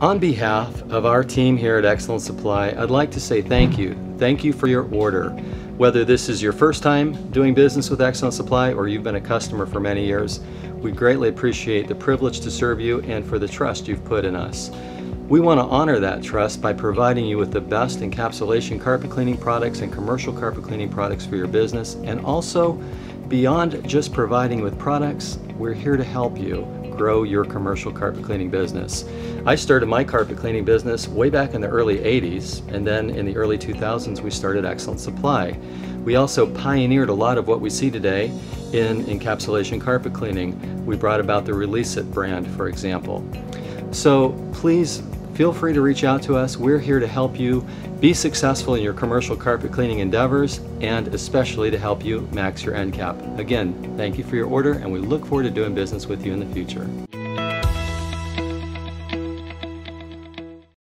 On behalf of our team here at Excellent Supply, I'd like to say thank you. Thank you for your order. Whether this is your first time doing business with Excellent Supply or you've been a customer for many years, we greatly appreciate the privilege to serve you and for the trust you've put in us. We want to honor that trust by providing you with the best encapsulation carpet cleaning products and commercial carpet cleaning products for your business. And also, beyond just providing with products, we're here to help you grow your commercial carpet cleaning business. I started my carpet cleaning business way back in the early 80s, and then in the early 2000s we started Excellent Supply. We also pioneered a lot of what we see today in encapsulation carpet cleaning. We brought about the Release It brand, for example. So please feel free to reach out to us. We're here to help you be successful in your commercial carpet cleaning endeavors, and especially to help you max your end cap. Again, thank you for your order, and we look forward to doing business with you in the future.